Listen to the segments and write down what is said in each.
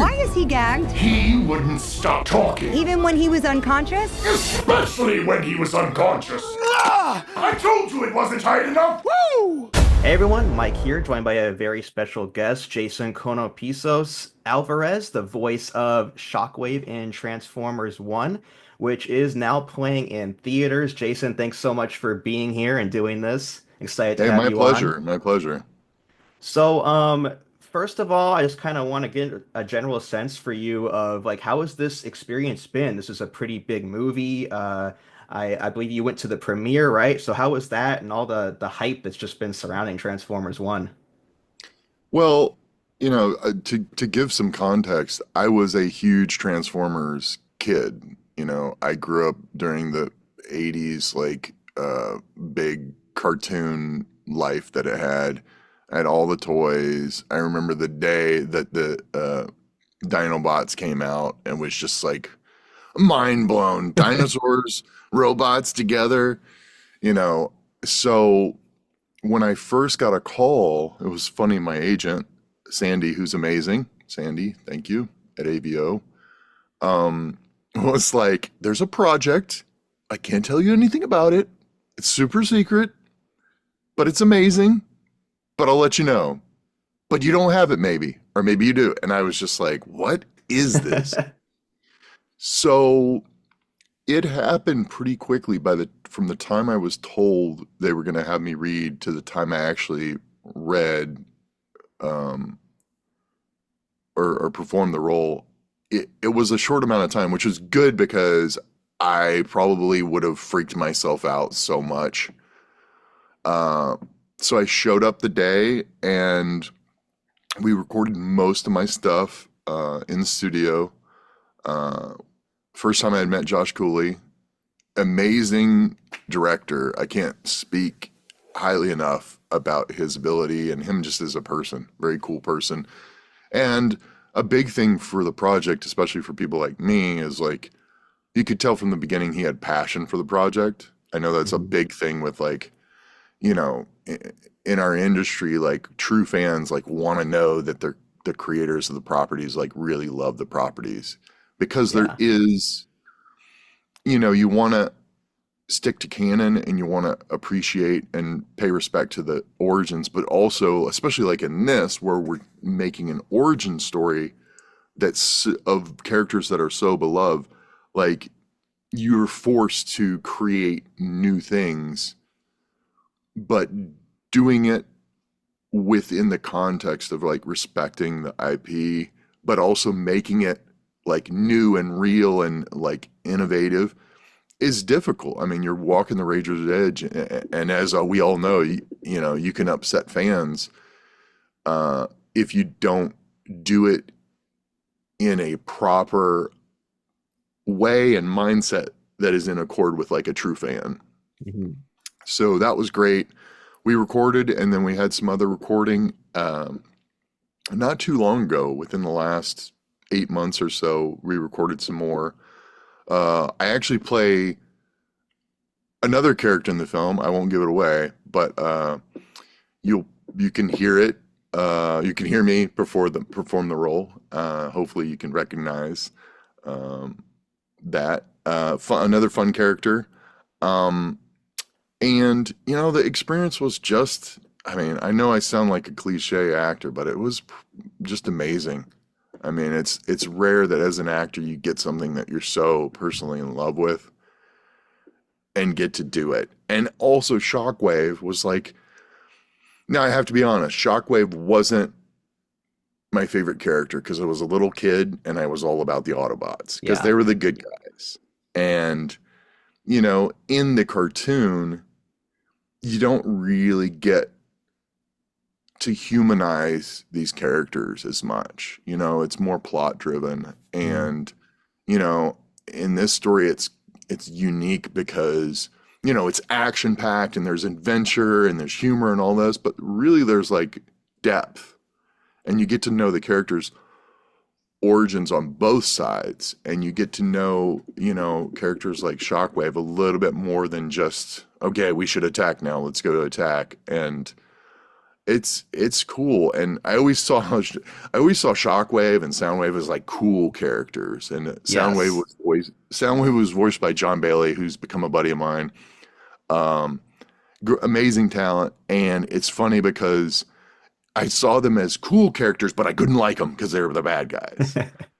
Why is he gagged? He wouldn't stop talking. Even when he was unconscious? Especially when he was unconscious. I told you it wasn't tight enough. Woo! Hey everyone, Mike here, joined by a very special guest, Jason Konopisos-Alvarez, the voice of Shockwave in Transformers 1, which is now playing in theaters. Jason, thanks so much for being here and doing this. Excited to have you on. My pleasure. So, first of all, I just kind of want to get a general sense for you of like, how has this experience been? This is a pretty big movie. I believe you went to the premiere, right? So how was that and all the hype that's just been surrounding Transformers 1? Well, to give some context, I was a huge Transformers kid. I grew up during the 80s, like big cartoon life that it had. I had all the toys. I remember the day that the Dinobots came out and was just like mind blown. Dinosaurs, robots together, So when I first got a call, it was funny. My agent, Sandy, who's amazing, Sandy, thank you, at AVO, was like, there's a project. I can't tell you anything about it. It's super secret, but it's amazing. But I'll let you know. But you don't have it, maybe, or maybe you do. And I was just like, what is this? So it happened pretty quickly from the time I was told they were going to have me read to the time I actually read or performed the role. It was a short amount of time, which was good because I probably would have freaked myself out so much. So I showed up the day and we recorded most of my stuff in the studio. First time I had met Josh Cooley, amazing director. I can't speak highly enough about his ability and him just as a person, very cool person. And a big thing for the project, especially for people like me, is like, you could tell from the beginning he had passion for the project. I know that's a big thing with like, in our industry, like true fans like want to know that the creators of the properties like really love the properties. Because there is, you want to stick to canon and you want to appreciate and pay respect to the origins, but also, especially like in this, where we're making an origin story that's of characters that are so beloved, like you're forced to create new things, but doing it within the context of like respecting the IP, but also making it like new and real and like innovative is difficult. I mean, you're walking the razor's edge, and as we all know, you can upset fans if you don't do it in a proper way and mindset that is in accord with like a true fan. Mm-hmm. So that was great. We recorded, and then we had some other recording not too long ago. Within the last 8 months or so, we recorded some more. I actually play another character in the film. I won't give it away, but you can hear it. You can hear me perform the role. Hopefully, you can recognize that. Another fun character. And the experience was just. I mean, I know I sound like a cliche actor, but it was just amazing. I mean, it's rare that as an actor you get something that you're so personally in love with and get to do it. And also Shockwave was like, now I have to be honest, Shockwave wasn't my favorite character because I was a little kid and I was all about the Autobots because they were the good guys. And, in the cartoon, you don't really get to humanize these characters as much. It's more plot driven. And, in this story, it's unique because, it's action packed and there's adventure and there's humor and all this, but really there's like depth, and you get to know the characters' origins on both sides. And you get to know, characters like Shockwave a little bit more than just, okay, we should attack now. Let's go to attack. And it's cool, and I always saw Shockwave and Soundwave as like cool characters, and Yes. Soundwave was voiced by John Bailey, who's become a buddy of mine. Um, Amazing talent, and it's funny because I saw them as cool characters, but I couldn't like them because they were the bad guys.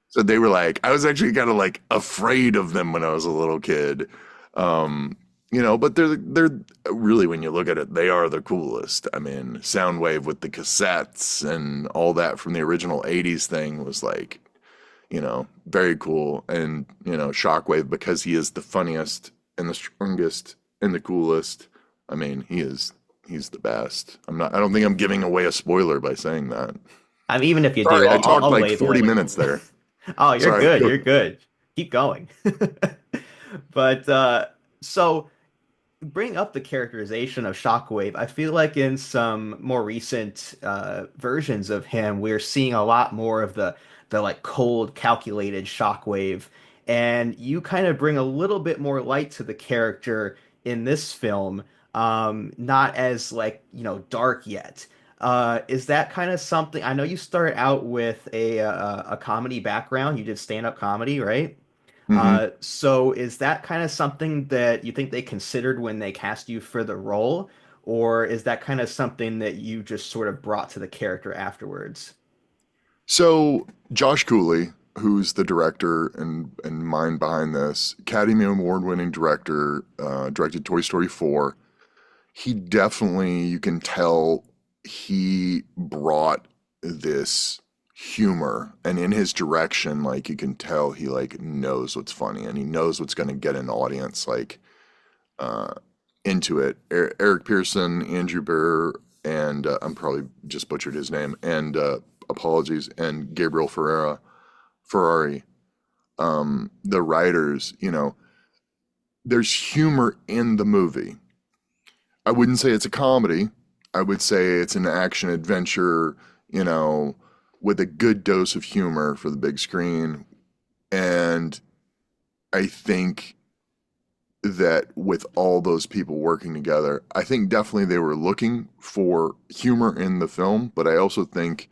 So they were like, I was actually kind of like afraid of them when I was a little kid. Um, but they're really, when you look at it, they are the coolest. I mean, Soundwave with the cassettes and all that from the original 80s thing was like, very cool. And, Shockwave, because he is the funniest and the strongest and the coolest. I mean, he's the best. I don't think I'm giving away a spoiler by saying that. I mean, even if you do, Sorry, I talked I'll like label 40 it. minutes there. Oh, you're Sorry. good. You're good. Keep going. But so bring up the characterization of Shockwave. I feel like in some more recent versions of him, we're seeing a lot more of the like cold, calculated Shockwave, and you kind of bring a little bit more light to the character in this film. Not as like, dark yet. Is that kind of something? I know you started out with a comedy background. You did stand-up comedy, right? hmm So is that kind of something that you think they considered when they cast you for the role, or is that kind of something that you just sort of brought to the character afterwards? So Josh Cooley, who's the director and mind behind this, Academy Award winning director, directed Toy Story 4. He definitely, you can tell he brought this humor, and in his direction, like you can tell he like knows what's funny and he knows what's going to get an audience like uh into it. Eric Pearson, Andrew Burr, and I'm probably just butchered his name, and apologies, and Gabriel Ferrari, the writers, there's humor in the movie. I wouldn't say it's a comedy. I would say it's an action adventure, you know, with a good dose of humor for the big screen. And I think that with all those people working together, I think definitely they were looking for humor in the film, but I also think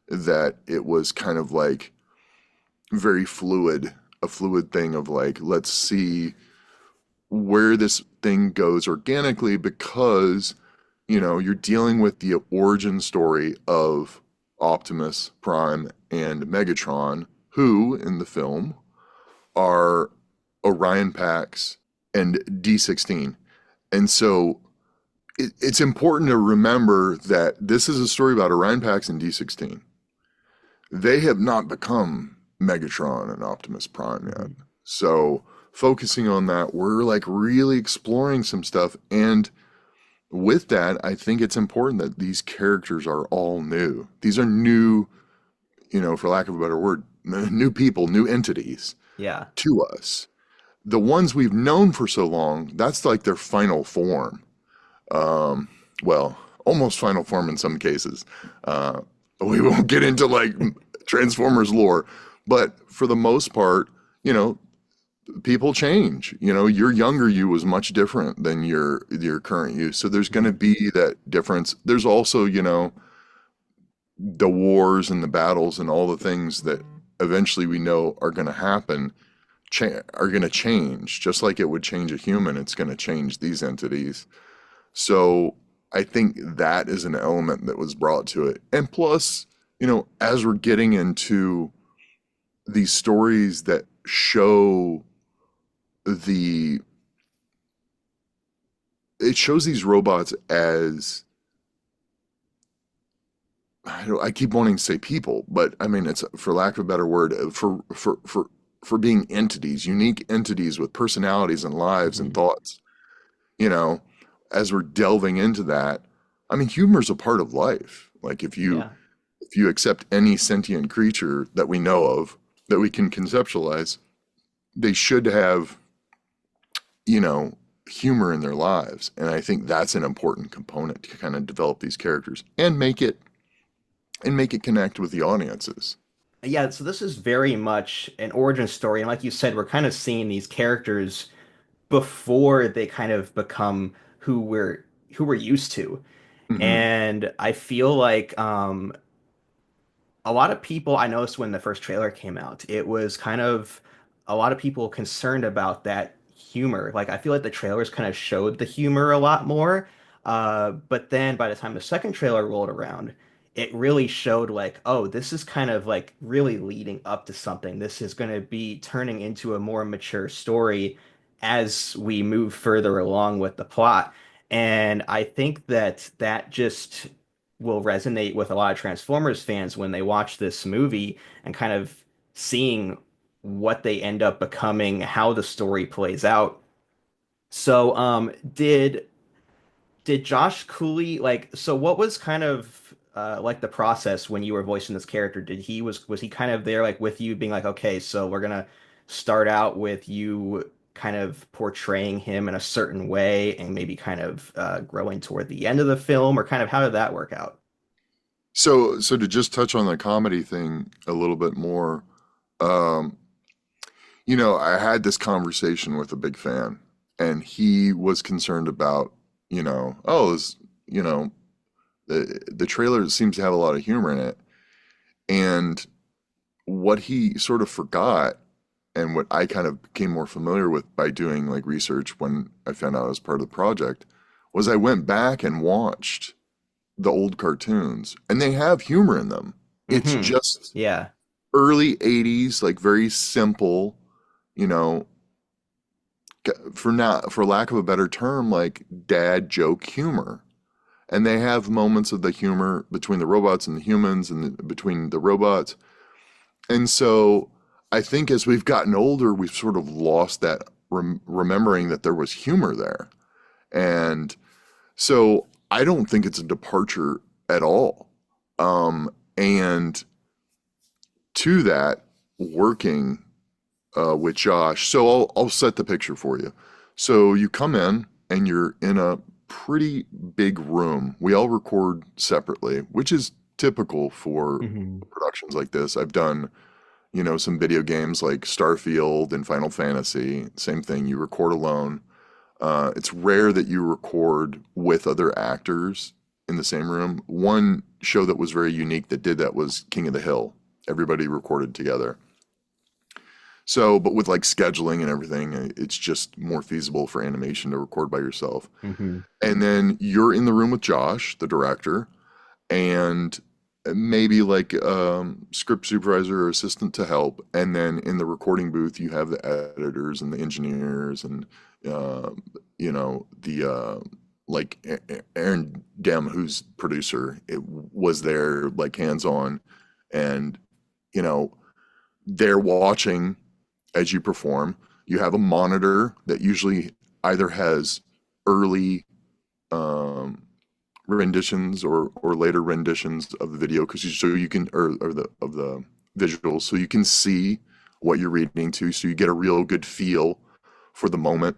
that it was kind of like very fluid, a fluid thing of like, let's see where this thing goes organically, because you're dealing with the origin story of Optimus Prime and Megatron, who in the film are Orion Pax and D16. And so it's important to remember that this is a story about Orion Pax and D16. They have not become Megatron and Optimus Prime yet. Mhm. So focusing on that, we're like really exploring some stuff. And with that, I think it's important that these characters are all new. These are new, for lack of a better word, new people, new entities Yeah. to us. The ones we've known for so long, that's like their final form. Um, well, almost final form in some cases. Uh, we won't get into like Transformers lore, but for the most part, you know, people change. Your younger you was much different than your current you. So there's going to Mhm. be that difference. There's also, the wars and the battles and all the things that eventually we know are going to happen are going to change, just like it would change a human. It's going to change these entities. So I think that is an element that was brought to it. And plus, as we're getting into these stories that show the it shows these robots as, I keep wanting to say people, but I mean it's, for lack of a better word, for being entities, unique entities with personalities and lives and Mhm. thoughts. You know, as we're delving into that, I mean humor is a part of life. Like Yeah. if you accept any sentient creature that we know of, that we can conceptualize, they should have, you know, humor in their lives. And I think that's an important component to kind of develop these characters and make it connect with the audiences. Yeah, so this is very much an origin story, and like you said, we're kind of seeing these characters before they kind of become who we're used to. Hmm. And I feel like a lot of people, I noticed when the first trailer came out, it was kind of a lot of people concerned about that humor. Like, I feel like the trailers kind of showed the humor a lot more. But then by the time the second trailer rolled around, it really showed like, oh, this is kind of like really leading up to something. This is going to be turning into a more mature story as we move further along with the plot. And I think that that just will resonate with a lot of Transformers fans when they watch this movie and kind of seeing what they end up becoming, how the story plays out. So, did Josh Cooley like so what was kind of like the process when you were voicing this character? Did he was he kind of there like with you being like, okay, so we're gonna start out with you kind of portraying him in a certain way and maybe kind of growing toward the end of the film, or kind of how did that work out? So to just touch on the comedy thing a little bit more, um, I had this conversation with a big fan, and he was concerned about, oh, the trailer seems to have a lot of humor in it, and what he sort of forgot, and what I kind of became more familiar with by doing like research when I found out I was part of the project, was I went back and watched the old cartoons, and they have humor in them. It's Hmm. just Yeah. early 80s, like very simple, you know, for lack of a better term, like dad joke humor. And they have moments of the humor between the robots and the humans, and between the robots. And so I think as we've gotten older, we've sort of lost that remembering that there was humor there. And so I don't think it's a departure at all. And to that, working with Josh, so I'll set the picture for you. So you come in and you're in a pretty big room. We all record separately, which is typical for Hmm. productions like this. I've done, some video games like Starfield and Final Fantasy. Same thing, you record alone. It's rare that you record with other actors in the same room. One show that was very unique that did that was King of the Hill. Everybody recorded together. So, but with like scheduling and everything, it's just more feasible for animation to record by yourself. Hmm. And then you're in the room with Josh, the director, and maybe like script supervisor or assistant to help. And then in the recording booth, you have the editors and the engineers and uh, the like Aaron Dem, who's producer, it was there like hands on, and you know they're watching as you perform. You have a monitor that usually either has early um, renditions or later renditions of the video, because so you can or the of the visuals, so you can see what you're reading to, so you get a real good feel for the moment.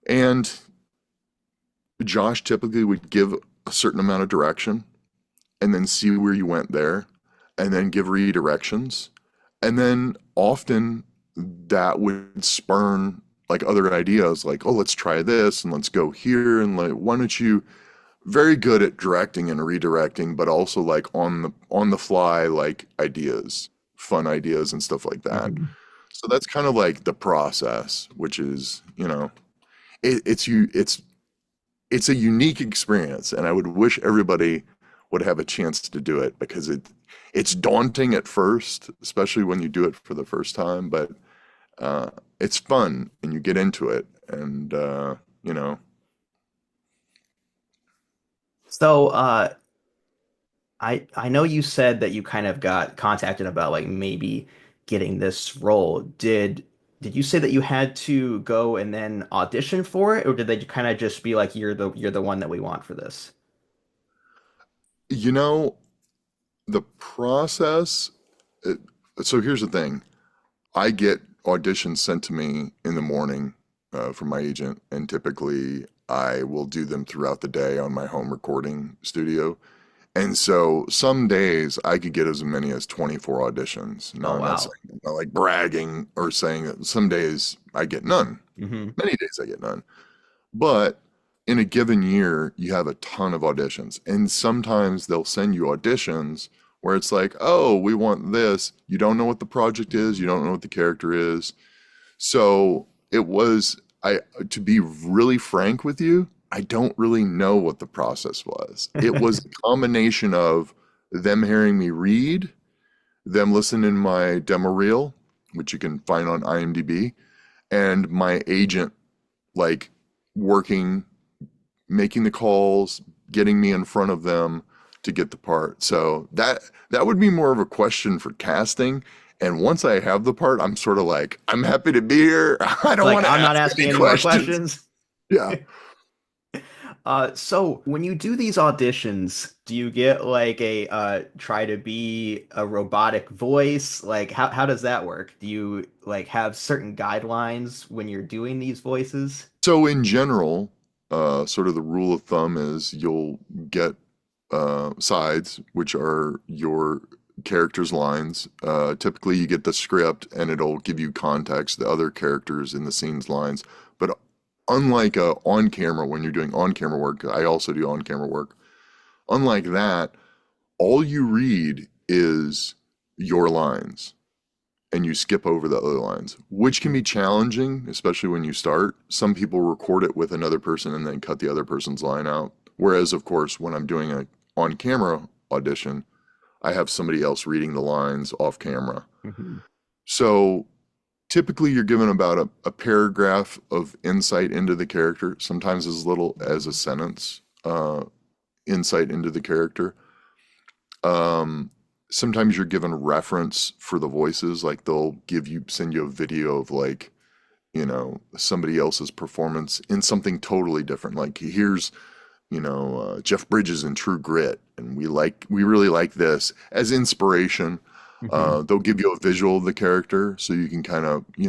And Josh typically would give a certain amount of direction and then see where you went there and then give redirections. And then often that would spurn like other ideas, like, oh, let's try this and let's go here. And like, why don't you, very good at directing and redirecting, but also like on the fly, like ideas, fun ideas and stuff like that. Hmm. So that's kind of like the process, which is, it's a unique experience, and I would wish everybody would have a chance to do it, because it's daunting at first, especially when you do it for the first time, but it's fun and you get into it, and you know, So, I know you said that you kind of got contacted about like maybe getting this role. Did you say that you had to go and then audition for it, or did they kind of just be like you're the one that we want for this? you know, the process. uh, so here's the thing: I get auditions sent to me in the morning from my agent, and typically I will do them throughout the day on my home recording studio. And so some days I could get as many as 24 auditions. No, Oh I'm not wow. saying, I'm not like bragging or saying that some days I get none. Hmm. Many days I get none. But in a given year, you have a ton of auditions. And sometimes they'll send you auditions where it's like, oh, we want this. You don't know what the project is, you don't know what the character is. So it was, to be really frank with you, I don't really know what the process was. It was a combination of them hearing me read, them listening to my demo reel, which you can find on IMDb, and my agent like working, making the calls, getting me in front of them to get the part. So that would be more of a question for casting. And once I have the part, I'm sort of like, I'm happy to be here. I don't Like, want to I'm not ask asking any any more questions. questions. Yeah. So when you do these auditions, do you get like a try to be a robotic voice? Like how does that work? Do you like have certain guidelines when you're doing these voices? So in general, sort of the rule of thumb is you'll get sides, which are your character's lines. Typically, you get the script and it'll give you context, the other characters in the scene's lines. But unlike on camera, when you're doing on camera work, I also do on camera work. Unlike that, all you read is your lines and you skip over the other lines, which can be challenging, especially when you start. Some people record it with another person and then cut the other person's line out. Whereas, of course, when I'm doing a on camera audition, I have somebody else reading the lines off camera. Mm-hmm. So typically you're given about a paragraph of insight into the character, sometimes as little as a sentence insight into the character. Sometimes you're given reference for the voices, like they'll send you a video of like, somebody else's performance in something totally different. Like here's, Jeff Bridges in True Grit, and we really like this as inspiration. Mm-hmm. They'll give you a visual of the character so you can kind of be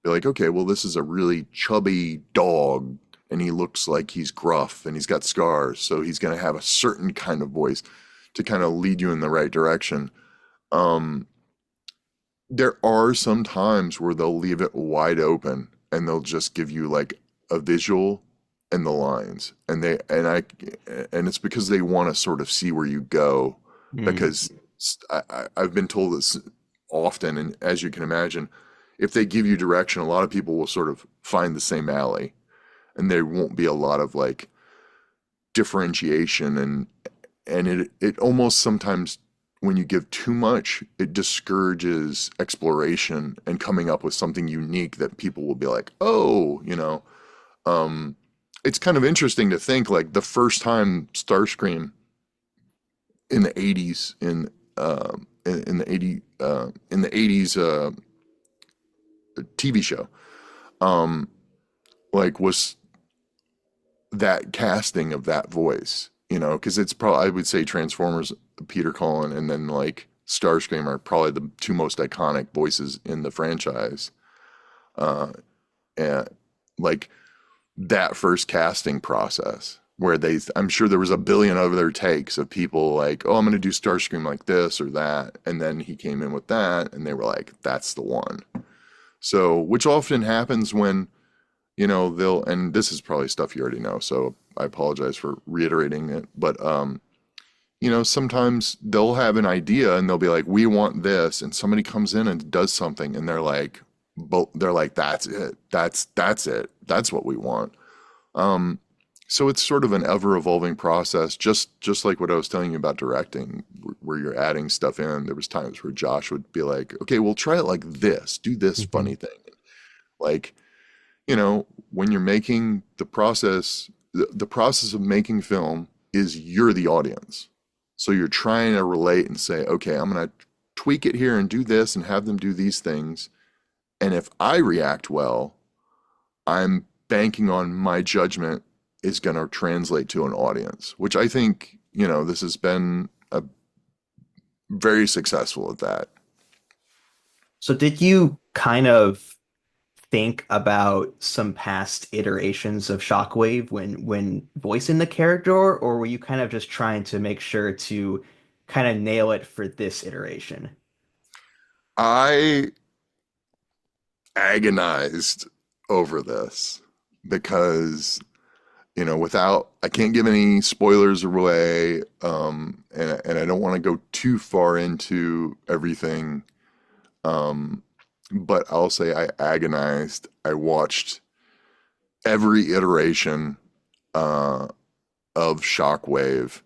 like, okay, well, this is a really chubby dog and he looks like he's gruff and he's got scars. So he's going to have a certain kind of voice to kind of lead you in the right direction. There are some times where they'll leave it wide open and they'll just give you like a visual and the lines, and it's because they want to sort of see where you go, because I've been told this often, and as you can imagine, if they give you direction, a lot of people will sort of find the same alley, and there won't be a lot of like differentiation, and it almost sometimes, when you give too much, it discourages exploration and coming up with something unique that people will be like, oh, it's kind of interesting to think like the first time Starscream in the 80s in the 80s TV show like was that casting of that voice, because it's probably, I would say Transformers, Peter Cullen, and then like Starscream are probably the two most iconic voices in the franchise. And like that first casting process where I'm sure there was a billion other takes of people like, oh, I'm going to do Starscream like this or that. And then he came in with that and they were like, that's the one. So, which often happens when, and this is probably stuff you already know, so I apologize for reiterating it, but, sometimes they'll have an idea and they'll be like, we want this. And somebody comes in and does something and they're like, that's it. That's it. That's what we want. So it's sort of an ever evolving process, just like what I was telling you about directing, where you're adding stuff in. There was times where Josh would be like, okay, we'll try it like this, do this funny thing. Like, when you're making the process of making film is you're the audience. So you're trying to relate and say, okay, I'm going to tweak it here and do this and have them do these things. And if I react well, I'm banking on my judgment is going to translate to an audience, which I think, this has been very successful at that. So did you kind of think about some past iterations of Shockwave when voicing the character, or were you kind of just trying to make sure to kind of nail it for this iteration? I agonized over this because without, I can't give any spoilers away, and I don't want to go too far into everything, but I'll say I agonized. I watched every iteration uh, of Shockwave,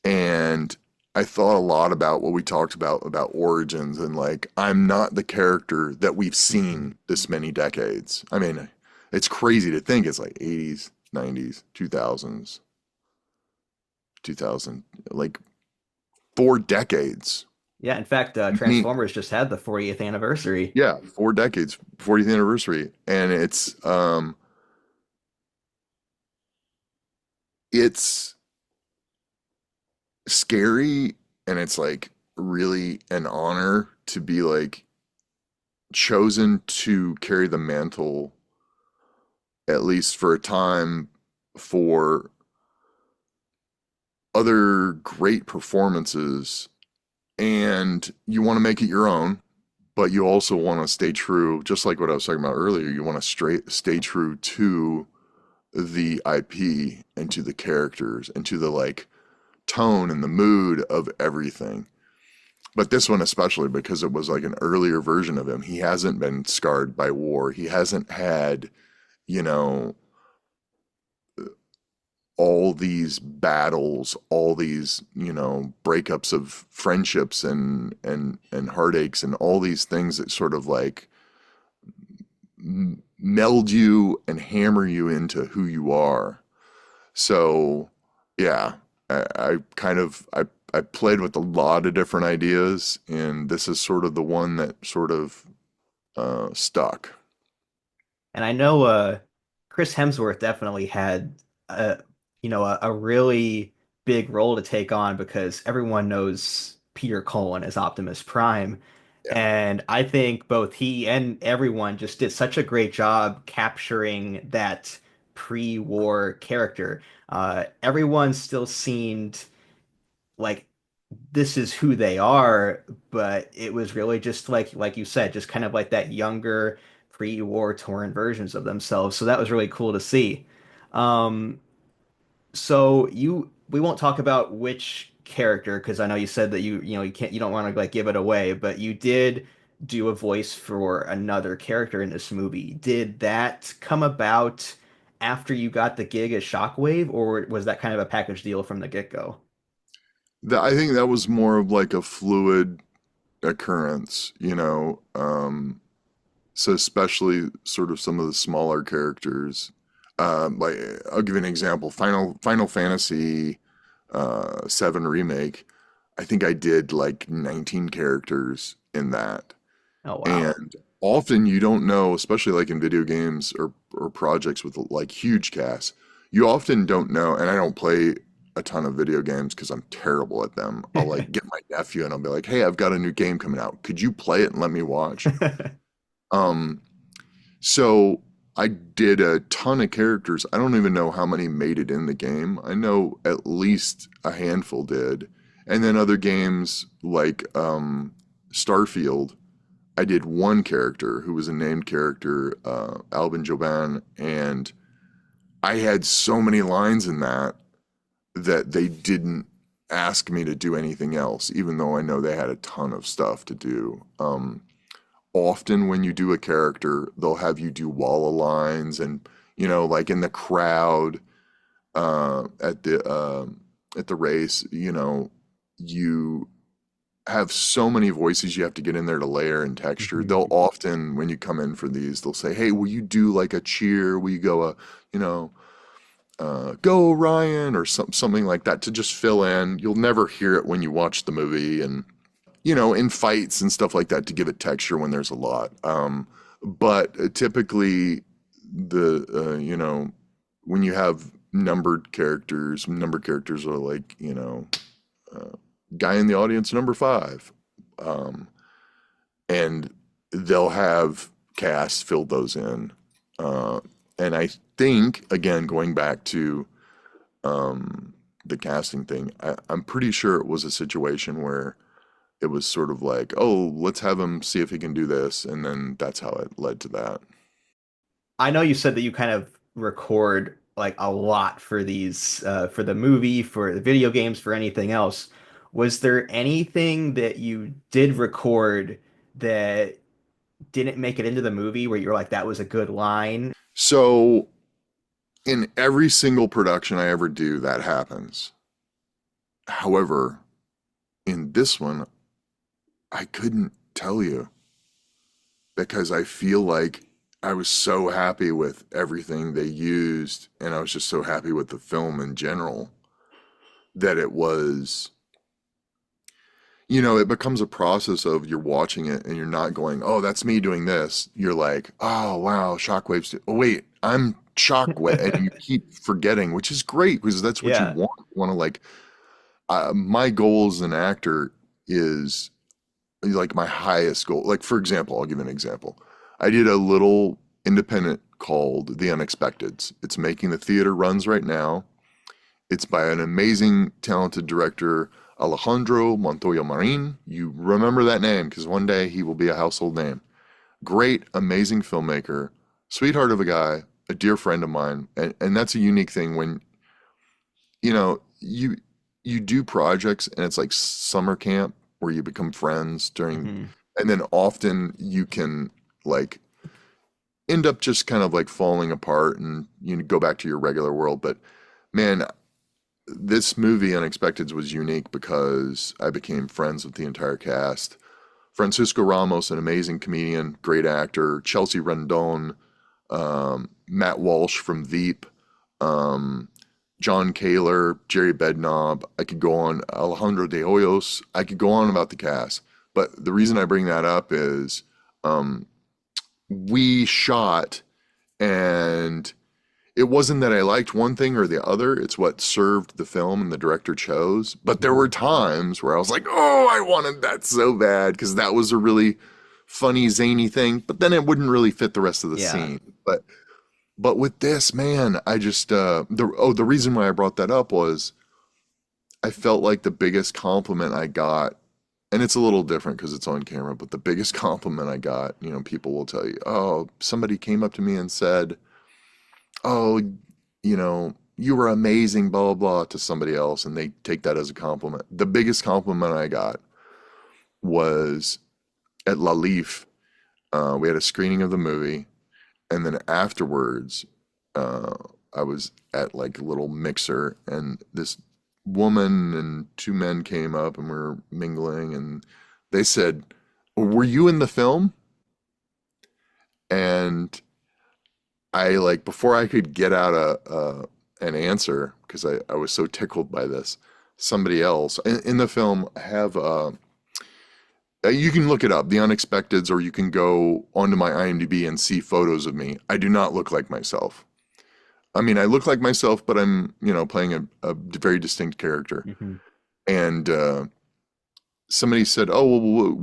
and I thought a lot about what we talked about origins, and like, I'm not the character that we've seen this many decades. I mean, it's crazy to think it's like 80s, 90s, 2000s, 2000, like 4 decades. Yeah, in fact, I mean, Transformers just had the 40th anniversary. yeah, 4 decades, 40th anniversary, and it's scary, and it's like really an honor to be like chosen to carry the mantle, at least for a time, for other great performances. And you want to make it your own, but you also want to stay true, just like what I was talking about earlier. You want to stay true to the IP and to the characters and to the like tone and the mood of everything. But this one especially, because it was like an earlier version of him. He hasn't been scarred by war. He hasn't had, you know, all these battles, all these, breakups of friendships and heartaches and all these things that sort of like meld you and hammer you into who you are. So, yeah, I kind of I played with a lot of different ideas, and this is sort of the one that sort of stuck. And I know Chris Hemsworth definitely had a really big role to take on because everyone knows Peter Cullen as Optimus Prime. Yeah. And I think both he and everyone just did such a great job capturing that pre-war character. Everyone still seemed like this is who they are, but it was really just like you said, just kind of like that younger pre-war torn versions of themselves. So that was really cool to see. Um, so we won't talk about which character because I know you said that you don't want to like give it away, but you did do a voice for another character in this movie. Did that come about after you got the gig as Shockwave, or was that kind of a package deal from the get-go? I think that was more of like a fluid occurrence, so especially sort of some of the smaller characters. Like, I'll give you an example. Final Fantasy 7 remake. I think I did like 19 characters in that. Oh wow. And often you don't know, especially like in video games or projects with like huge casts, you often don't know. And I don't play a ton of video games because I'm terrible at them. I'll like get my nephew and I'll be like, "Hey, I've got a new game coming out. Could you play it and let me watch?" Um, so I did a ton of characters. I don't even know how many made it in the game. I know at least a handful did. And then other games like Starfield, I did one character who was a named character, Albin Joban, and I had so many lines in that they didn't ask me to do anything else, even though I know they had a ton of stuff to do. Often when you do a character, they'll have you do wall of lines, and like in the crowd at the race, you have so many voices you have to get in there to layer and texture. They'll often, when you come in for these, they'll say, "Hey, will you do like a cheer? Will you go go Ryan," or something like that to just fill in. You'll never hear it when you watch the movie, and in fights and stuff like that to give it texture when there's a lot. But typically, the when you have numbered characters are like guy in the audience number 5, and they'll have cast fill those in. And I think, again, going back to the casting thing, I'm pretty sure it was a situation where it was sort of like, oh, let's have him see if he can do this, and then that's how it led to that. I know you said that you kind of record like a lot for these for the movie, for the video games, for anything else. Was there anything that you did record that didn't make it into the movie where you're like, that was a good line? So in every single production I ever do, that happens. However, in this one, I couldn't tell you because I feel like I was so happy with everything they used, and I was just so happy with the film in general that it was, it becomes a process of you're watching it and you're not going, oh, that's me doing this. You're like, oh, wow, Shockwave's, oh, wait, I'm Shockwave. And you keep forgetting, which is great because that's what you Yeah. want. You want to like, my goal as an actor is like my highest goal. Like, for example, I'll give you an example. I did a little independent called The Unexpecteds. It's making the theater runs right now. It's by an amazing, talented director, Alejandro Montoya Marin. You remember that name because one day he will be a household name. Great, amazing filmmaker, sweetheart of a guy, a dear friend of mine. And that's a unique thing when, you know, you you do projects and it's like summer camp where you become friends during, Hmm. and then often you can like end up just kind of like falling apart and you go back to your regular world. But man, this movie Unexpecteds was unique because I became friends with the entire cast. Francisco Ramos, an amazing comedian, great actor. Chelsea Rendon, Matt Walsh from Veep, um, John Kaler, Jerry Bednob. I could go on. Alejandro De Hoyos. I could go on about the cast. But the reason I bring that up is um, we shot and it wasn't that I liked one thing or the other. It's what served the film and the director chose. But there were times where I was like, oh, I wanted that so bad because that was a really funny, zany thing. But then it wouldn't really fit the rest of the Yeah. scene. But with this, man, I just the reason why I brought that up was I felt like the biggest compliment I got, and it's a little different because it's on camera, but the biggest compliment I got, people will tell you, oh, somebody came up to me and said, oh, you were amazing, blah, blah, blah, to somebody else, and they take that as a compliment. The biggest compliment I got was at La Leaf. We had a screening of the movie, and then afterwards, uh, I was at like a little mixer, and this woman and two men came up and we were mingling, and they said, were you in the film? And I like before I could get out an answer because I was so tickled by this. Somebody else in the film have you can look it up, The Unexpecteds, or you can go onto my IMDb and see photos of me. I do not look like myself. I mean, I look like myself, but I'm playing a very distinct character. Hmm. And somebody said, "Oh,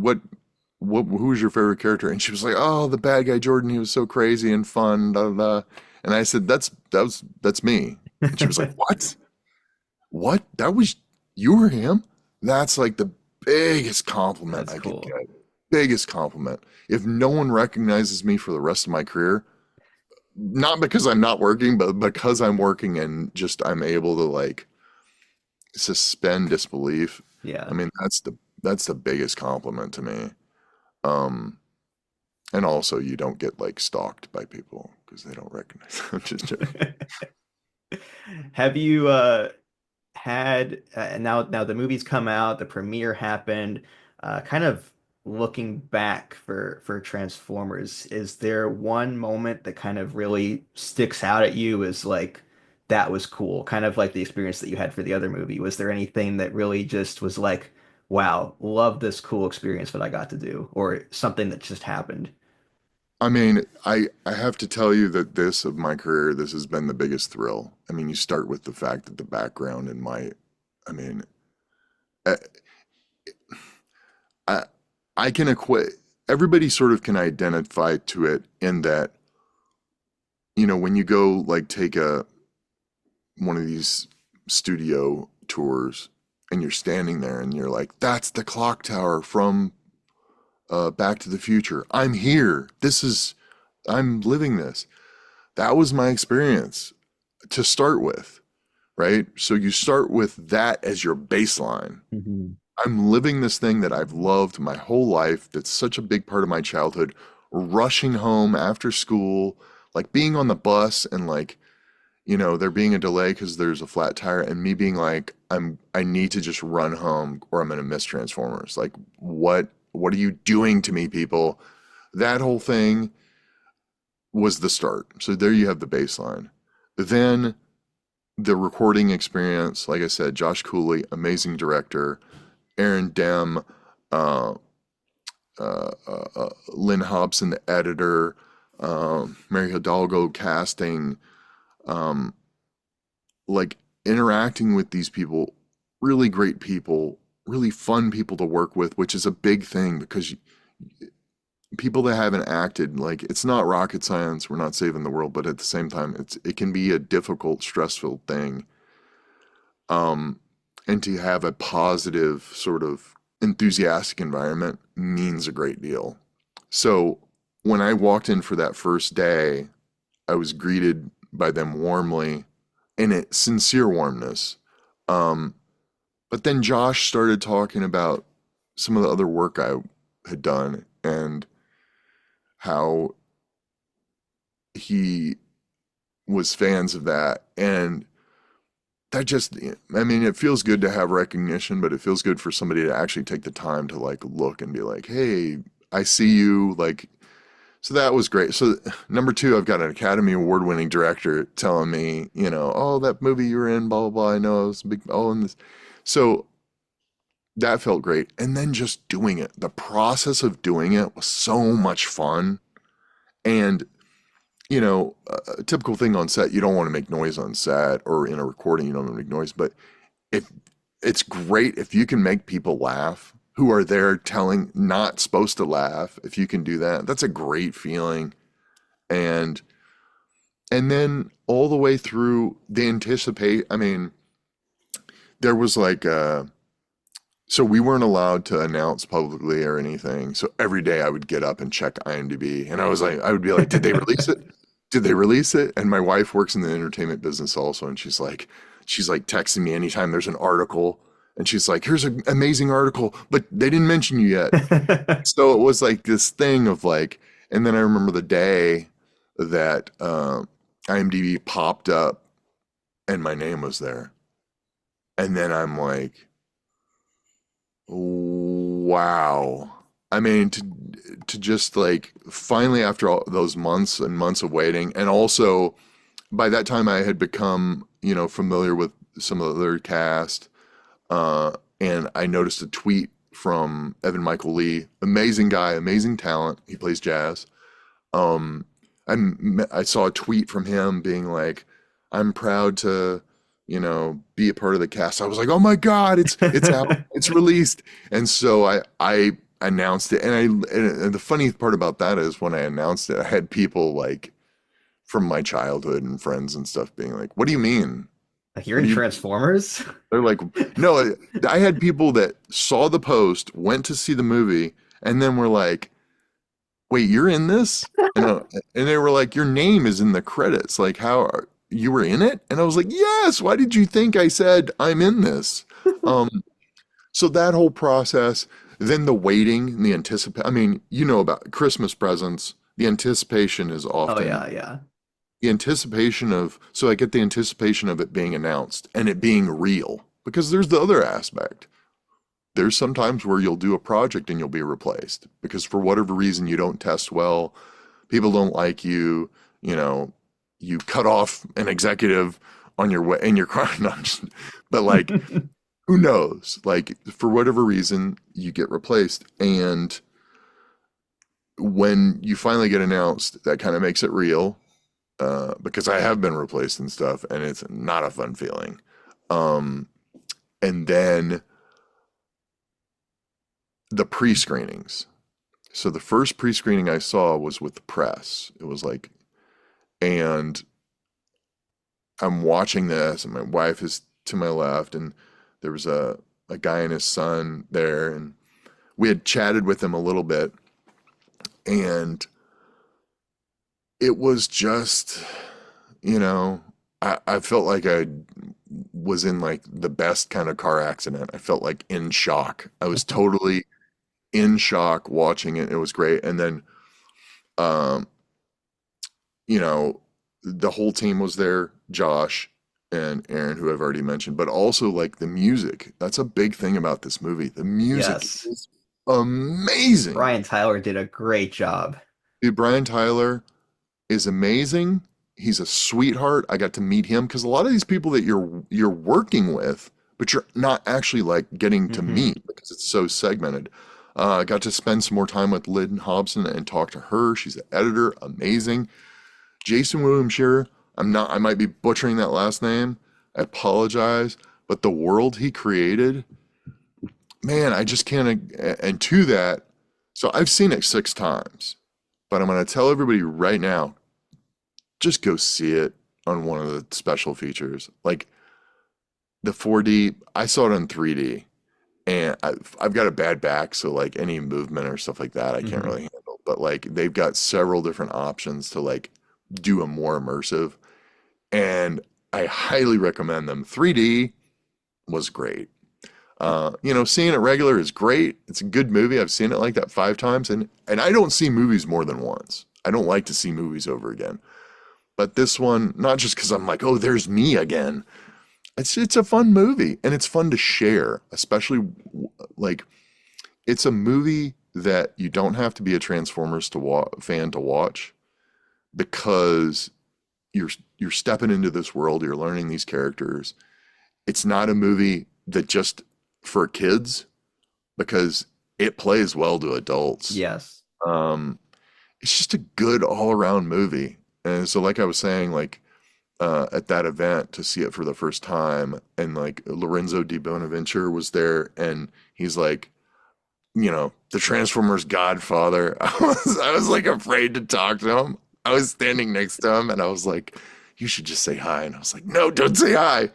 well, who was your favorite character?" And she was like, "Oh, the bad guy Jordan. He was so crazy and fun." Da, da, da. And I said, "That's me." And she was like, "What? What? That was you were him?" That's like the biggest compliment That's I could cool. get. Biggest compliment. If no one recognizes me for the rest of my career, not because I'm not working, but because I'm working and just I'm able to like suspend disbelief. I Yeah. mean, that's the biggest compliment to me. Um, and also you don't get like stalked by people because they don't recognize. I'm just joking. Have you had now the movie's come out, the premiere happened, kind of looking back for Transformers, is there one moment that kind of really sticks out at you as like that was cool, kind of like the experience that you had for the other movie? Was there anything that really just was like, wow, love this cool experience that I got to do, or something that just happened? I mean, I have to tell you that this of my career, this has been the biggest thrill. I mean, you start with the fact that the background in I mean, I I, I can equate. Everybody sort of can identify to it in that, when you go like take one of these studio tours and you're standing there and you're like, that's the clock tower from Back to the Future. I'm here. I'm living this. That was my experience to start with, right? So you start with that as your baseline. Mhm. I'm living this thing that I've loved my whole life, that's such a big part of my childhood, rushing home after school, like being on the bus and like, there being a delay because there's a flat tire, and me being like, I need to just run home or I'm gonna miss Transformers. Like, what are you doing to me, people? That whole thing was the start. So there you have the baseline. Then the recording experience, like I said, Josh Cooley, amazing director, Aaron Dem, uh, Lynn Hobson, the editor, Mary Hidalgo casting, um, like interacting with these people, really great people, really fun people to work with, which is a big thing because people that haven't acted, like, it's not rocket science, we're not saving the world, but at the same time, it can be a difficult, stressful thing. And to have a positive, sort of enthusiastic environment means a great deal. So when I walked in for that first day, I was greeted by them warmly, and it sincere warmness. Um, but then Josh started talking about some of the other work I had done and how he was fans of that. And that just, I mean, it feels good to have recognition, but it feels good for somebody to actually take the time to like look and be like, hey, I see you. Like, so that was great. So number two, I've got an Academy Award winning director telling me, oh, that movie you were in, blah, blah, blah. I know it was a big, oh, and this. So that felt great. And then just doing it, the process of doing it was so much fun. And, a typical thing on set, you don't want to make noise on set, or in a recording, you don't want to make noise. But if it's great if you can make people laugh who are there not supposed to laugh, if you can do that, that's a great feeling. And then all the way through the I mean, there was like, so we weren't allowed to announce publicly or anything. So every day I would get up and check IMDb, and I would be like, did they release it? Did they release it? And my wife works in the entertainment business also, and she's like texting me anytime there's an article, and she's like, here's an amazing article, but they didn't mention you yet. So it was like this thing of like, and then I remember the day that IMDb popped up and my name was there. And then I'm like, wow. I mean, to just like finally, after all those months and months of waiting, and also by that time I had become, familiar with some of the other cast, and I noticed a tweet from Evan Michael Lee, amazing guy, amazing talent. He plays jazz. I saw a tweet from him being like, "I'm proud to, be a part of the cast." I was like, "Oh my God, it's out, it's released!" And so I announced it, and the funny part about that is when I announced it, I had people like from my childhood and friends and stuff being like, "What do you mean? Like you're in Transformers?" They're like, no, I had people that saw the post, went to see the movie, and then were like, wait, you're in this? And they were like, your name is in the credits. Like, you were in it? And I was like, yes. Why did you think I said I'm in this? So that whole process, then the waiting and the anticipation. I mean, about Christmas presents, the anticipation is often. Oh, yeah. The anticipation so I get the anticipation of it being announced and it being real, because there's the other aspect. There's sometimes where you'll do a project and you'll be replaced because for whatever reason you don't test well, people don't like you, you cut off an executive on your way in your car. But like, who knows? Like, for whatever reason, you get replaced. And when you finally get announced, that kind of makes it real. Because I have been replaced and stuff, and it's not a fun feeling. And then the pre-screenings. So the first pre-screening I saw was with the press. It was like, and I'm watching this, and my wife is to my left, and there was a guy and his son there, and we had chatted with him a little bit, and it was just, I felt like I was in like the best kind of car accident. I felt like in shock. I was totally in shock watching it. It was great. And then, um, you know, the whole team was there, Josh and Aaron, who I've already mentioned, but also like the music. That's a big thing about this movie. The music Yes. is amazing. Brian Tyler did a great job. Dude, Brian Tyler is amazing. He's a sweetheart. I got to meet him because a lot of these people that you're working with, but you're not actually like getting to Hmm. meet because it's so segmented. I got to spend some more time with Lynn Hobson and talk to her. She's an editor, amazing. Jason William Shearer. I'm not. I might be butchering that last name. I apologize, but the world he created, man, I just can't. And to that, so I've seen it 6 times, but I'm going to tell everybody right now, just go see it on one of the special features. Like the 4D, I saw it in 3D, and I've got a bad back, so like any movement or stuff like that, I can't Hmm. really handle. But like they've got several different options to like do a more immersive, and I highly recommend them. 3D was great. Seeing it regular is great. It's a good movie. I've seen it like that 5 times, and I don't see movies more than once. I don't like to see movies over again. But this one, not just because I'm like, oh, there's me again. It's a fun movie and it's fun to share, especially like it's a movie that you don't have to be a Transformers fan to watch because you're you're stepping into this world, you're learning these characters. It's not a movie that just for kids because it plays well to adults. Yes. Um, it's just a good all around movie. And so, like I was saying, like at that event to see it for the first time, and like Lorenzo di Bonaventura was there, and he's like, the Transformers Godfather. I was like afraid to talk to him. I was standing next to him, and I was like, "You should just say hi." And I was like, "No, don't say hi."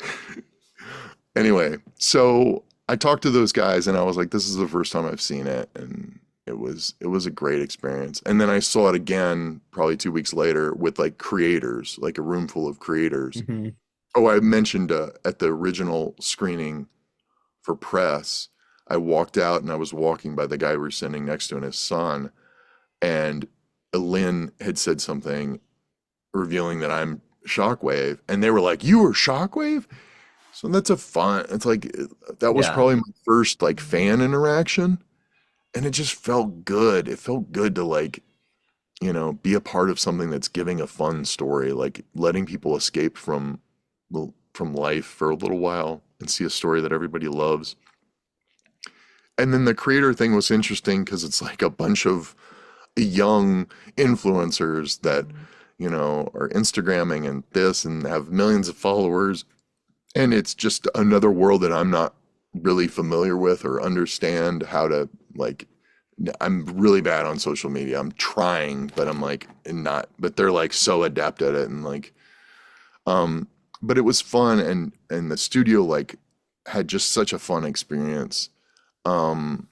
Anyway, so I talked to those guys and I was like, this is the first time I've seen it, and it was a great experience. And then I saw it again probably 2 weeks later with like creators, like a room full of creators. Hmm. Oh, I mentioned at the original screening for press, I walked out and I was walking by the guy we were sitting next to and his son, and Lynn had said something revealing that I'm Shockwave, and they were like, "You were Shockwave?" So that's a fun. It's like that was Yeah. probably my first like fan interaction, and it just felt good. It felt good to like, be a part of something that's giving a fun story, like letting people escape from life for a little while and see a story that everybody loves. And then the creator thing was interesting because it's like a bunch of young influencers that, are Instagramming and this and have millions of followers, and it's just another world that I'm not really familiar with or understand how to like. I'm really bad on social media. I'm trying, but I'm like not. But they're like so adept at it, and like, um, but it was fun, and the studio like had just such a fun experience. Um,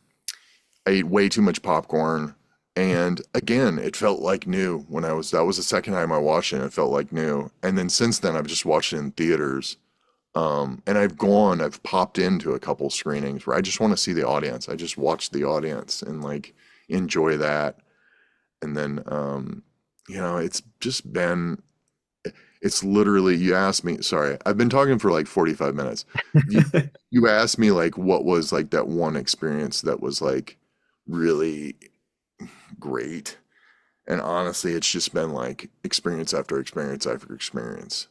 I ate way too much popcorn, and again, it felt like new when I was. That was the second time I watched it. And it felt like new, and then since then I've just watched it in theaters. And I've popped into a couple screenings where I just want to see the audience. I just watch the audience and like enjoy that. And then, it's just been, it's literally, you asked me, sorry, I've been talking for like 45 minutes. You, you asked me like, what was like that one experience that was like really great. And honestly, it's just been like experience after experience after experience.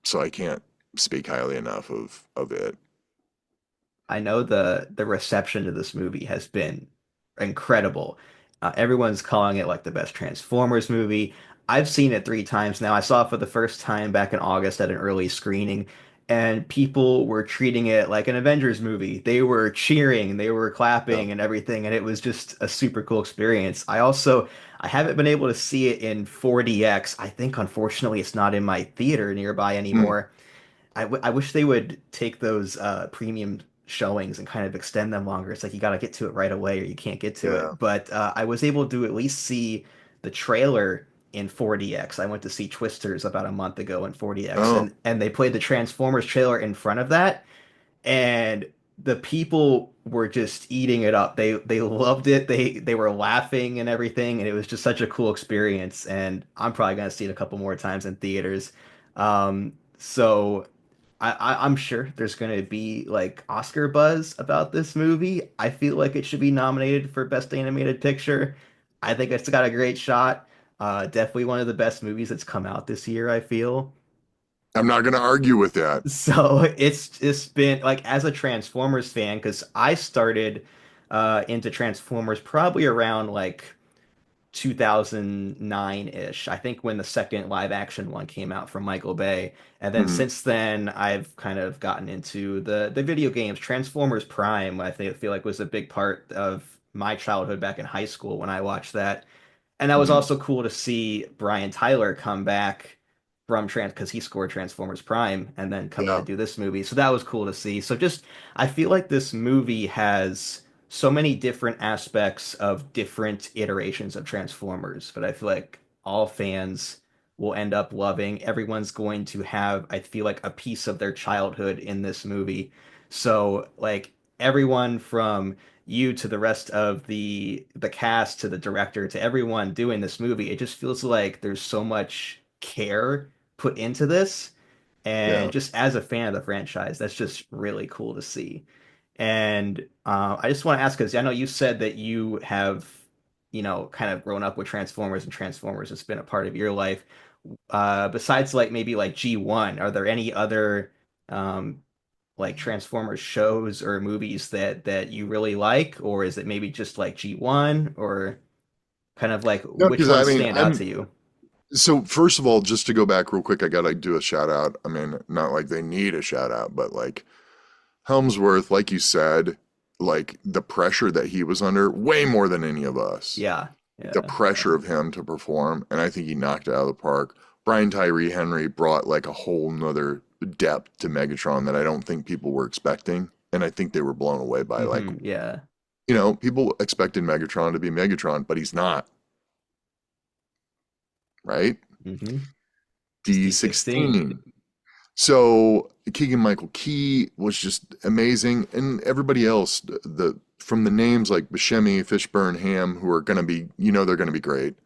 So I can't speak highly enough of it. I know the reception to this movie has been incredible. Everyone's calling it like the best Transformers movie. I've seen it 3 times now. I saw it for the first time back in August at an early screening, and people were treating it like an Avengers movie. They were cheering, they were Yeah. clapping and everything, and it was just a super cool experience. I haven't been able to see it in 4DX. I think unfortunately it's not in my theater nearby Mm, anymore. I wish they would take those premium showings and kind of extend them longer. It's like you got to get to it right away or you can't get to yeah. it. But I was able to at least see the trailer in 4DX. I went to see Twisters about a month ago in 4DX, Oh, and they played the Transformers trailer in front of that, and the people were just eating it up. They loved it. They were laughing and everything, and it was just such a cool experience. And I'm probably gonna see it a couple more times in theaters. So I'm sure there's gonna be like Oscar buzz about this movie. I feel like it should be nominated for Best Animated Picture. I think it's got a great shot. Definitely one of the best movies that's come out this year, I feel. I'm not going to argue with that. So it's been like as a Transformers fan, because I started into Transformers probably around like 2009-ish. I think when the second live action one came out from Michael Bay. And then Mhm. since then I've kind of gotten into the video games. Transformers Prime, feel like was a big part of my childhood back in high school when I watched that. And that was Mhm. also cool to see Brian Tyler come back from because he scored Transformers Prime and then come in to Yeah. do this movie. So that was cool to see. So just I feel like this movie has so many different aspects of different iterations of Transformers, but I feel like all fans will end up loving. Everyone's going to have, I feel like, a piece of their childhood in this movie. So like everyone from you to the rest of the cast to the director to everyone doing this movie, it just feels like there's so much care put into this. And Yeah. just as a fan of the franchise, that's just really cool to see. And I just want to ask, because I know you said that you have, kind of grown up with Transformers and Transformers has been a part of your life. Besides like maybe like G1, are there any other um, like Transformers shows or movies that you really like, or is it maybe just like G1, or kind of like No, which because I ones mean, stand out to you? so first of all, just to go back real quick, I gotta do a shout out. I mean, not like they need a shout out, but like Helmsworth, like you said, like the pressure that he was under, way more than any of us. Yeah, The yeah. pressure of him to perform, and I think he knocked it out of the park. Brian Tyree Henry brought like a whole nother depth to Megatron that I don't think people were expecting, and I think they were blown away by like, Yeah. people expected Megatron to be Megatron, but he's not, right? It's D16. D16. So Keegan Michael Key was just amazing, and everybody else, the from the names like Buscemi, Fishburne, Ham, who are going to be, they're going to be great,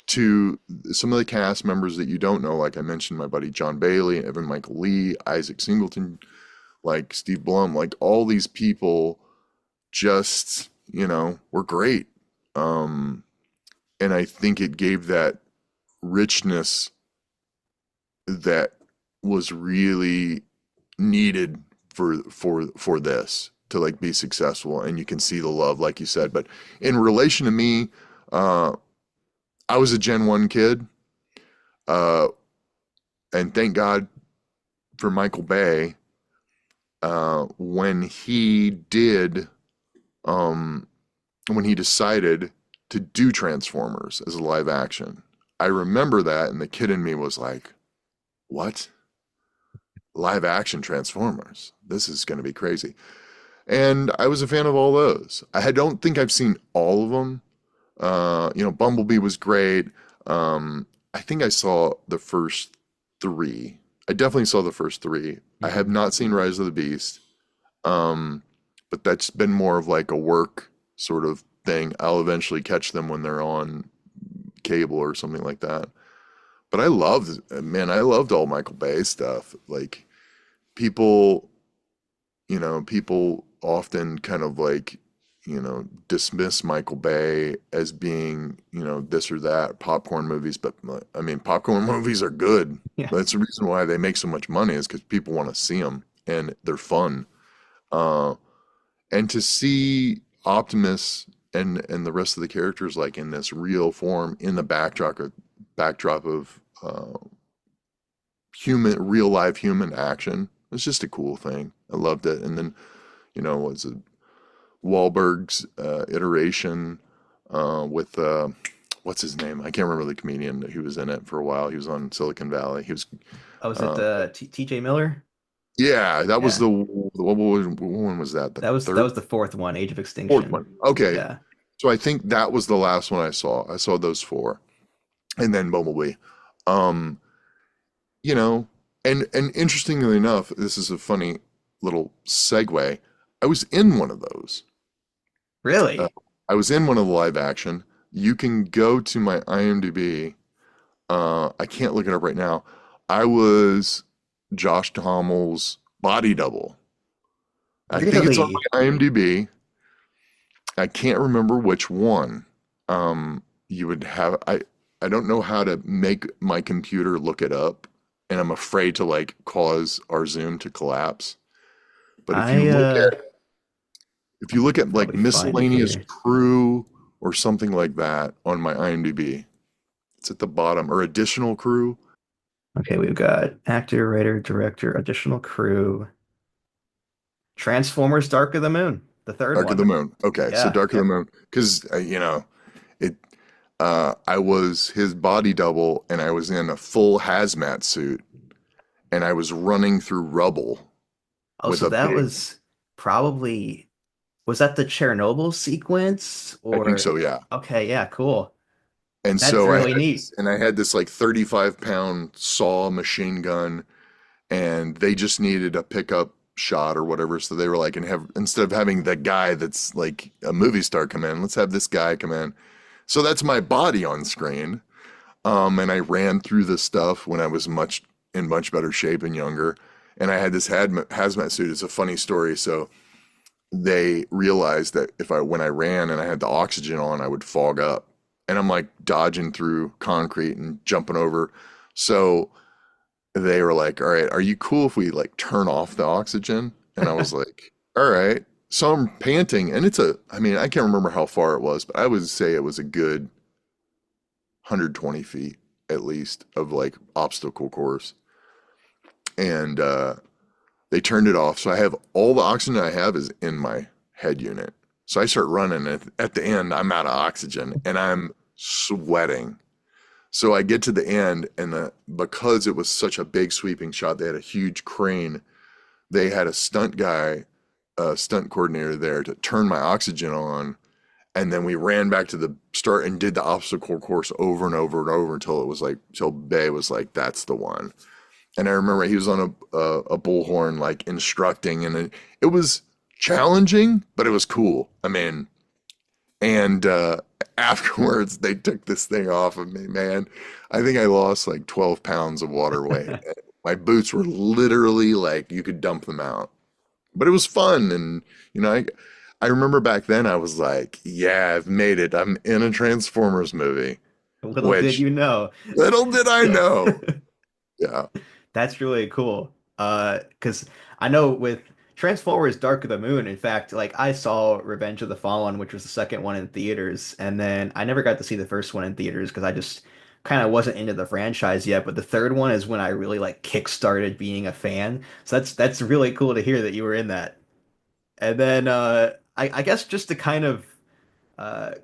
to some of the cast members that you don't know, like I mentioned, my buddy John Bailey, Evan Michael Lee, Isaac Singleton, like Steve Blum, like all these people just, were great. Um, and I think it gave that richness that was really needed for this to like be successful, and you can see the love like you said. But in relation to me, I was a Gen 1 kid, uh and thank God for Michael Bay, when he did, um when he decided to do Transformers as a live action. I remember that, and the kid in me was like, what? Live action Transformers? This is going to be crazy. And I was a fan of all those. Don't think I've seen all of them. Bumblebee was great. I think I saw the first three. I definitely saw the first three. I have not seen Rise of the Beast. But that's been more of like a work sort of thing. I'll eventually catch them when they're on cable or something like that. But I loved all Michael Bay stuff. Like people, people often kind of like, dismiss Michael Bay as being, this or that popcorn movies. But I mean, popcorn movies are good. Yeah. That's the reason why they make so much money, is because people want to see them and they're fun. And to see Optimus and the rest of the characters like in this real form in the backdrop of real live human action, it's just a cool thing. I loved it. And then, was it Wahlberg's iteration with what's his name? I can't remember the comedian who was in it for a while. He was on Silicon Valley. He was Oh, is it TJ Miller? yeah, that was Yeah. what one was that? The That was third, the fourth one, Age of fourth Extinction. one. Okay, Yeah. so I think that was the last one I saw. I saw those four. and then Bumblebee. Um, you know, and interestingly enough, this is a funny little segue. I was in one of those. Uh, Really? I was in one of the live action. You can go to my IMDb. I can't look it up right now. I was Josh Duhamel's body double. I think it's on Really? my IMDb. I can't remember which one. You would have I don't know how to make my computer look it up, and I'm afraid to like cause our Zoom to collapse. But I if you look can at like probably find it miscellaneous here. crew or something like that on my IMDb, it's at the bottom, or additional crew. Okay, we've got actor, writer, director, additional crew, Transformers Dark of the Moon, the third Dark of the one. Moon. Okay, so Yeah, Dark of the yeah. Moon, because it. I was his body double, and I was in a full hazmat suit, and I was running through rubble Oh, with so a that big. was probably was that the Chernobyl sequence I think or so, yeah. okay, yeah, cool. And That's so really neat. I had this like 35-pound saw machine gun, and they just needed a pickup shot or whatever. So they were like, and have instead of having that guy that's like a movie star come in, let's have this guy come in. So that's my body on screen. And I ran through this stuff when I was much better shape and younger. And I had this hazmat suit. It's a funny story. So they realized that when I ran and I had the oxygen on, I would fog up. And I'm like dodging through concrete and jumping over. So they were like, "All right, are you cool if we like turn off the oxygen?" And I was like, "All right." So I'm panting, and I mean, I can't remember how far it was, but I would say it was a good 120 feet at least of like obstacle course. And they turned it off. So I have all the oxygen I have is in my head unit. So I start running, and at the end, I'm out of oxygen and I'm sweating. So I get to the end, and because it was such a big sweeping shot, they had a huge crane. They had a stunt coordinator there to turn my oxygen on, and then we ran back to the start and did the obstacle course over and over and over until it was like till Bay was like, "That's the one." And I remember he was on a bullhorn like instructing, and it was challenging, but it was cool. I mean, and afterwards, they took this thing off of me, man. I think I lost like 12 pounds of water weight. My boots were literally like you could dump them out. But it was fun. And, you know, I remember back then I was like, yeah, I've made it. I'm in a Transformers movie, Little did which you know. little did I know. Yeah. That's really cool. Because I know with Transformers Dark of the Moon, in fact, like I saw Revenge of the Fallen, which was the second one in theaters, and then I never got to see the first one in theaters because I just kind of wasn't into the franchise yet. But the third one is when I really like kick-started being a fan. So that's really cool to hear that you were in that. And then I guess just to kind of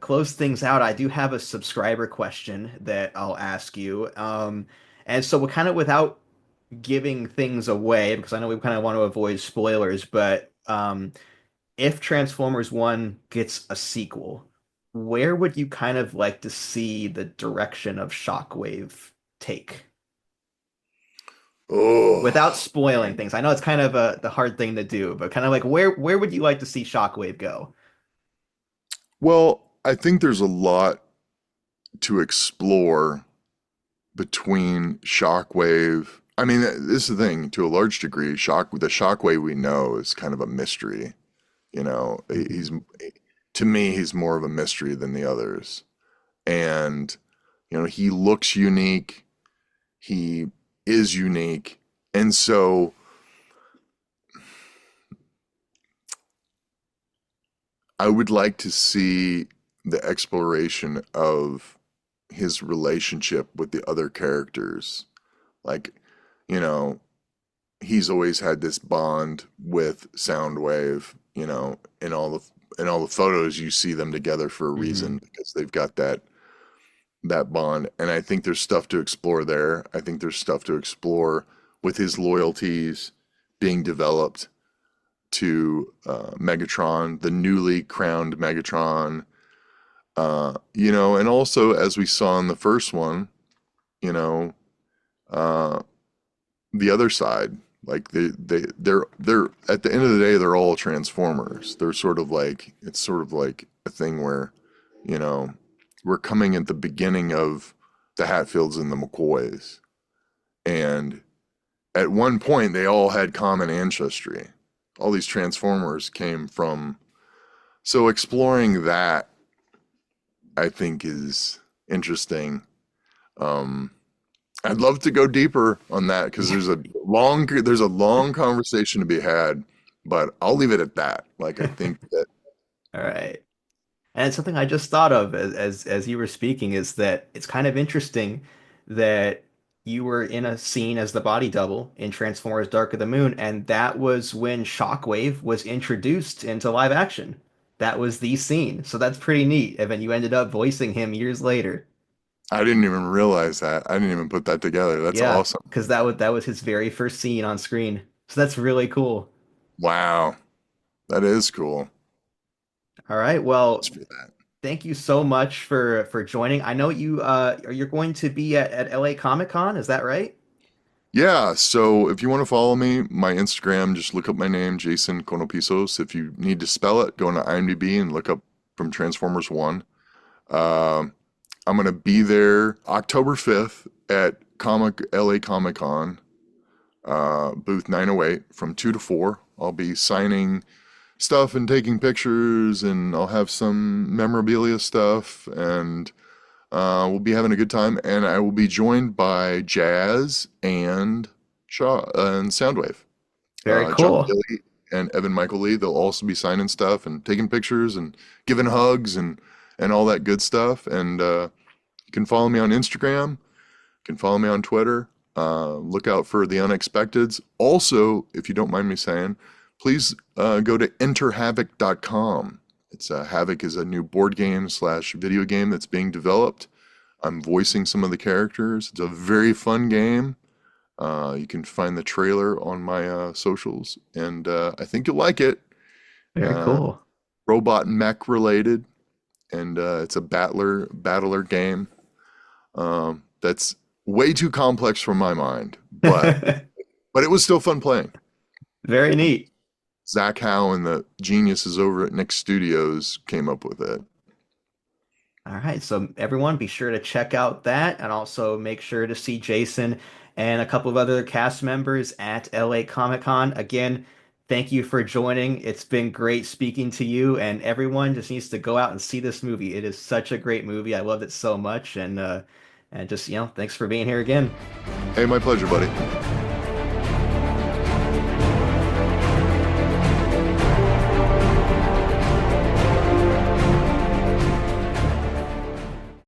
close things out, I do have a subscriber question that I'll ask you. And so we're kind of without giving things away because I know we kind of want to avoid spoilers, but if Transformers 1 gets a sequel, where would you kind of like to see the direction of Shockwave take? Without Oh, spoiling things. I know it's kind of the hard thing to do, but kind of like where would you like to see Shockwave go? well, I think there's a lot to explore between Shockwave. I mean, this is the thing. To a large degree, the Shockwave we know is kind of a mystery. You know, Mhm. to me, he's more of a mystery than the others. And, you know, he looks unique. He is unique. And so I would like to see the exploration of his relationship with the other characters. Like, you know, he's always had this bond with Soundwave, you know, in all the photos you see them together for a Hmm. reason because they've got that bond. And I think there's stuff to explore there. I think there's stuff to explore with his loyalties being developed to Megatron, the newly crowned Megatron. You know, and also as we saw in the first one, you know, uh, the other side. Like they're at the end of the day, they're all Transformers. They're sort of like, it's sort of like a thing where, you know, we're coming at the beginning of the Hatfields and the McCoys. And at one point, they all had common ancestry. All these Transformers came from. So exploring that, I think, is interesting. I'd love to go deeper on that because there's a long conversation to be had, but I'll leave it at that. Like I think that All right. And something I just thought of as you were speaking is that it's kind of interesting that you were in a scene as the body double in Transformers Dark of the Moon, and that was when Shockwave was introduced into live action. That was the scene. So that's pretty neat. And then you ended up voicing him years later. I didn't even realize that. I didn't even put that together. That's Yeah, awesome. because that was his very first scene on screen. So that's really cool. Wow, that is cool. All right. Thanks Well, for that. thank you so much for joining. I know you're going to be at LA Comic Con, is that right? Yeah, so if you want to follow me, my Instagram, just look up my name, Jason Konopisos. If you need to spell it, go into IMDb and look up from Transformers 1. Um, I'm going to be there October 5th at LA Comic Con, booth 908 from 2 to 4. I'll be signing stuff and taking pictures, and I'll have some memorabilia stuff, and we'll be having a good time. And I will be joined by Jazz and Shaw and Soundwave. Very John cool. Gilly and Evan Michael Lee. They'll also be signing stuff and taking pictures and giving hugs and all that good stuff. And you can follow me on Instagram. You can follow me on Twitter. Look out for the unexpecteds. Also, if you don't mind me saying, please go to enterhavoc.com. It's Havoc is a new board game / video game that's being developed. I'm voicing some of the characters. It's a very fun game. You can find the trailer on my socials, and I think you'll like it. Very Uh, cool. Robot mech related, and it's a battler game. That's way too complex for my mind, but it was still fun playing. Very neat. Zach Howe and the geniuses over at Nick Studios came up with it. All right, so everyone be sure to check out that and also make sure to see Jason and a couple of other cast members at LA Comic Con. Again, thank you for joining. It's been great speaking to you, and everyone just needs to go out and see this movie. It is such a great movie. I loved it so much, and just thanks for being here again. Hey, my pleasure, buddy.